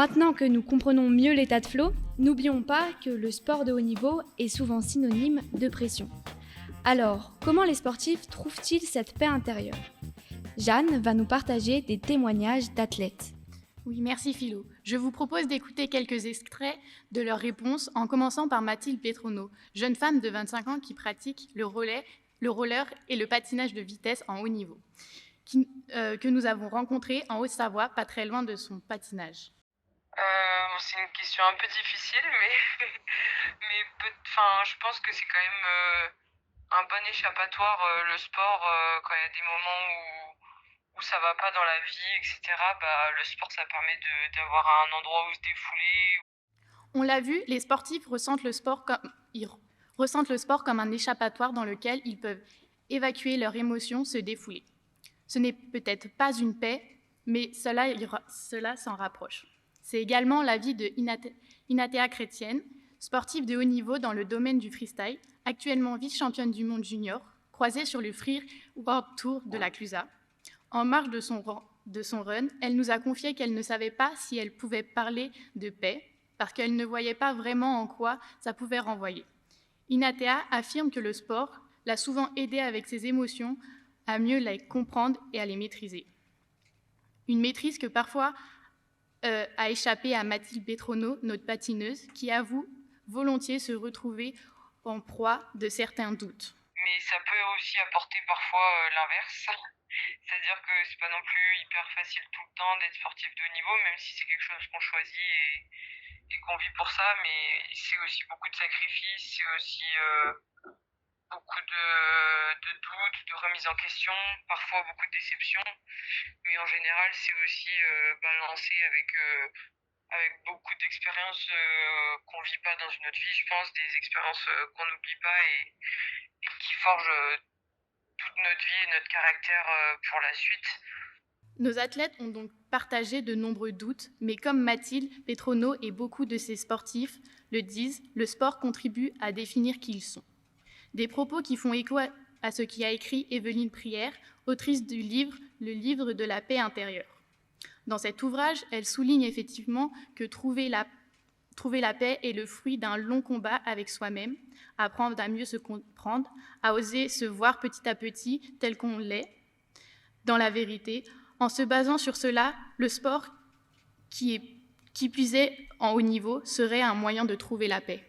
Maintenant que nous comprenons mieux l'état de flow, n'oublions pas que le sport de haut niveau est souvent synonyme de pression. Alors, comment les sportifs trouvent-ils cette paix intérieure ? Jeanne va nous partager des témoignages d'athlètes. Oui, merci Philo. Je vous propose d'écouter quelques extraits de leurs réponses, en commençant par Mathilde Petrono, jeune femme de 25 ans qui pratique le roller et le patinage de vitesse en haut niveau, que nous avons rencontrée en Haute-Savoie, pas très loin de son patinage. C'est une question un peu difficile, mais, je pense que c'est quand même un bon échappatoire, le sport, quand il y a des moments où ça va pas dans la vie, etc. Le sport, ça permet d'avoir un endroit où se défouler. On l'a vu, les sportifs ressentent le sport comme un échappatoire dans lequel ils peuvent évacuer leurs émotions, se défouler. Ce n'est peut-être pas une paix, mais cela s'en rapproche. C'est également l'avis de Inatea Chrétienne, sportive de haut niveau dans le domaine du freestyle, actuellement vice-championne du monde junior, croisée sur le Free World Tour de la Clusa. En marge de son run, elle nous a confié qu'elle ne savait pas si elle pouvait parler de paix, parce qu'elle ne voyait pas vraiment en quoi ça pouvait renvoyer. Inatea affirme que le sport l'a souvent aidée avec ses émotions à mieux les comprendre et à les maîtriser. Une maîtrise que parfois a échappé à Mathilde Petrono, notre patineuse, qui avoue volontiers se retrouver en proie de certains doutes. Mais ça peut aussi apporter parfois l'inverse. C'est-à-dire que c'est pas non plus hyper facile tout le temps d'être sportif de haut niveau, même si c'est quelque chose qu'on choisit et qu'on vit pour ça, mais c'est aussi beaucoup de sacrifices, c'est aussi beaucoup de doutes, de remises en question, parfois beaucoup de déceptions, mais en général c'est aussi balancé avec beaucoup d'expériences qu'on vit pas dans une autre vie, je pense, des expériences qu'on n'oublie pas et qui forgent toute notre vie et notre caractère pour la suite. Nos athlètes ont donc partagé de nombreux doutes, mais comme Mathilde Petrono et beaucoup de ses sportifs le disent, le sport contribue à définir qui ils sont. Des propos qui font écho à ce qu'a écrit Évelyne Prière, autrice du livre « Le livre de la paix intérieure ». Dans cet ouvrage, elle souligne effectivement que trouver la paix est le fruit d'un long combat avec soi-même, apprendre à mieux se comprendre, à oser se voir petit à petit tel qu'on l'est, dans la vérité. En se basant sur cela, le sport, qui puisait en haut niveau, serait un moyen de trouver la paix.